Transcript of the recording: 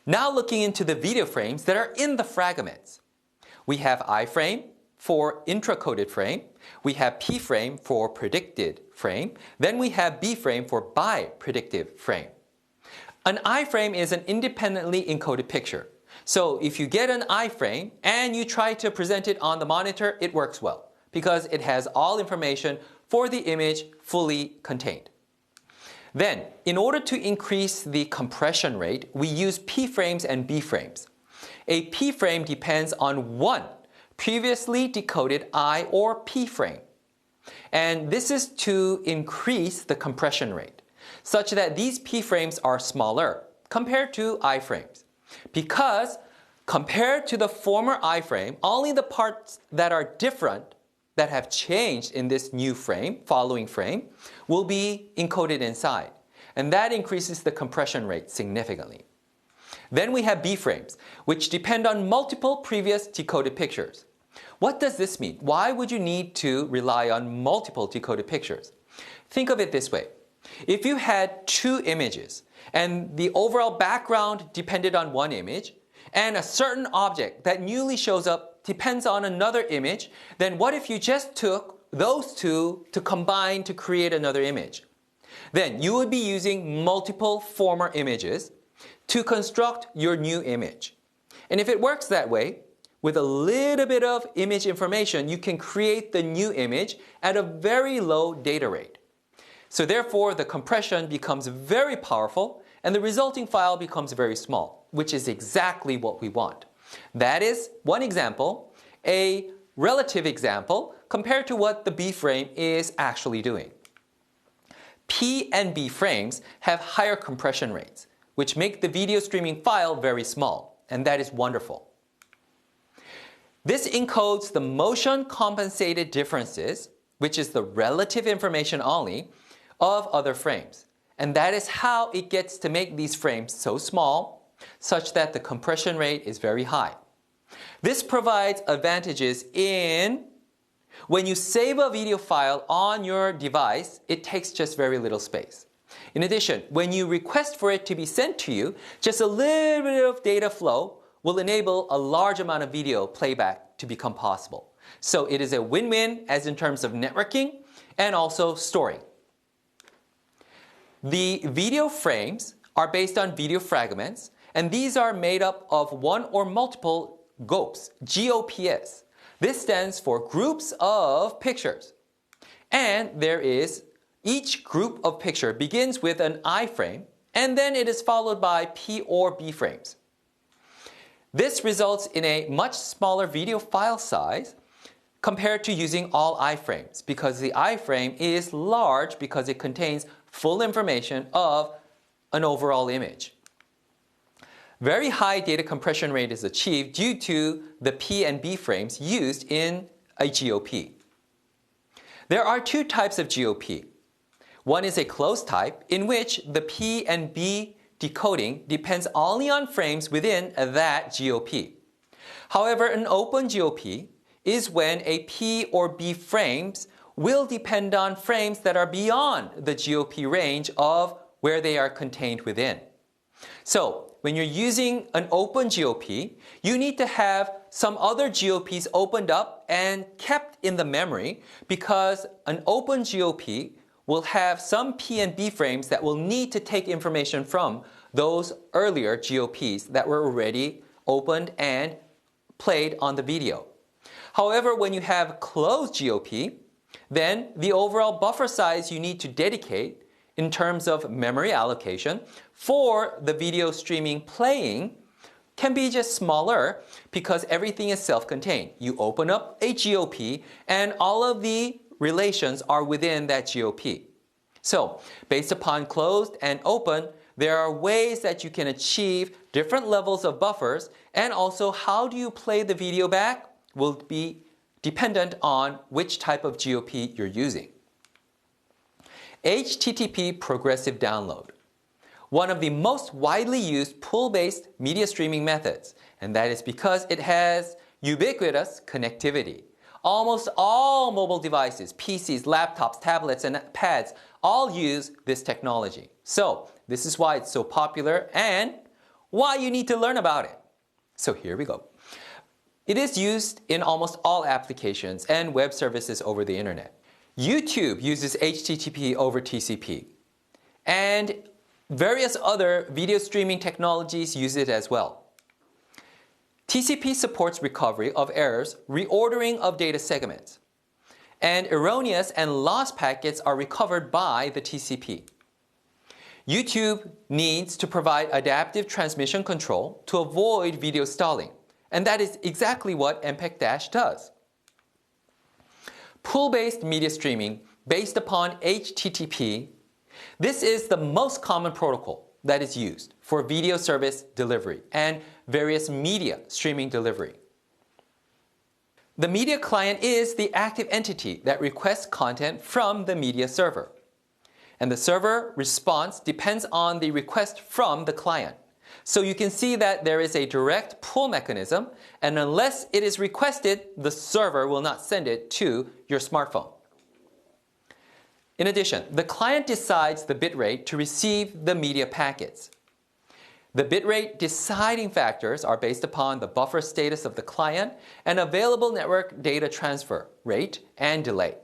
Now looking into the video frames that are in the fragments. We have iframe for intra-coded frame. We have pframe for predicted frame. Then we have bframe for by-predictive frame. An iframe is an independently encoded picture. So if you get an iframe and you try to present it on the monitor, it works well because it has all information for the image fully contained. Then, in order to increase the compression rate, we use p-frames and b-frames. A p-frame depends on one previously decoded I or p frame. And this is to increase the compression rate, such that these p-frames are smaller compared to iframes. Because compared to the former iframe, only the parts that are different, that have changed in this new frame, following frame, will be encoded inside. And that increases the compression rate significantly. Then we have B-frames, which depend on multiple previous decoded pictures. What does this mean? Why would you need to rely on multiple decoded pictures? Think of it this way. If you had two images, and the overall background depended on one image, and a certain object that newly shows up depends on another image, then what if you just took those two to combine to create another image? Then you would be using multiple former images to construct your new image. And if it works that way, with a little bit of image information, you can create the new image at a very low data rate. So therefore, the compression becomes very powerful and the resulting file becomes very small, which is exactly what we want. That is one example, a relative example compared to what the B frame is actually doing. P and B frames have higher compression rates, which make the video streaming file very small, and that is wonderful. This encodes the motion compensated differences, which is the relative information only, of other frames. And that is how it gets to make these frames so small, such that the compression rate is very high. This provides advantages in when you save a video file on your device, it takes just very little space. In addition, when you request for it to be sent to you, just a little bit of data flow will enable a large amount of video playback to become possible. So it is a win-win as in terms of networking and also storing. The video frames are based on video fragments, and these are made up of one or multiple GOPs, G-O-P-S. This stands for groups of pictures. And there is, each group of picture begins with an I frame, and then it is followed by P or B frames. This results in a much smaller video file size compared to using all iframes, because the iframe is large because it contains full information of an overall image. Very high data compression rate is achieved due to the P and B frames used in a GOP. There are two types of GOP. One is a closed type in which the P and B decoding depends only on frames within that GOP. However, an open GOP is when a P or B frames will depend on frames that are beyond the GOP range of where they are contained within. So, when you're using an open GOP, you need to have some other GOPs opened up and kept in the memory, because an open GOP will have some P and B frames that will need to take information from those earlier GOPs that were already opened and played on the video. However, when you have closed GOP, then the overall buffer size you need to dedicate in terms of memory allocation for the video streaming playing can be just smaller because everything is self-contained. You open up a GOP and all of the relations are within that GOP. So, based upon closed and open, there are ways that you can achieve different levels of buffers, and also how do you play the video back will be dependent on which type of GOP you're using. HTTP progressive download. One of the most widely used pull-based media streaming methods, and that is because it has ubiquitous connectivity. Almost all mobile devices, PCs, laptops, tablets, and pads all use this technology. So, this is why it's so popular and why you need to learn about it. So here we go. It is used in almost all applications and web services over the internet. YouTube uses HTTP over TCP, and various other video streaming technologies use it as well. TCP supports recovery of errors, reordering of data segments, and erroneous and lost packets are recovered by the TCP. YouTube needs to provide adaptive transmission control to avoid video stalling, and that is exactly what MPEG- does. Pool-based media streaming based upon HTTP, this is the most common protocol that is used for video service delivery and various media streaming delivery. The media client is the active entity that requests content from the media server. And the server response depends on the request from the client. So you can see that there is a direct pull mechanism, and unless it is requested, the server will not send it to your smartphone. In addition, the client decides the bitrate to receive the media packets. The bitrate deciding factors are based upon the buffer status of the client and available network data transfer rate and delay.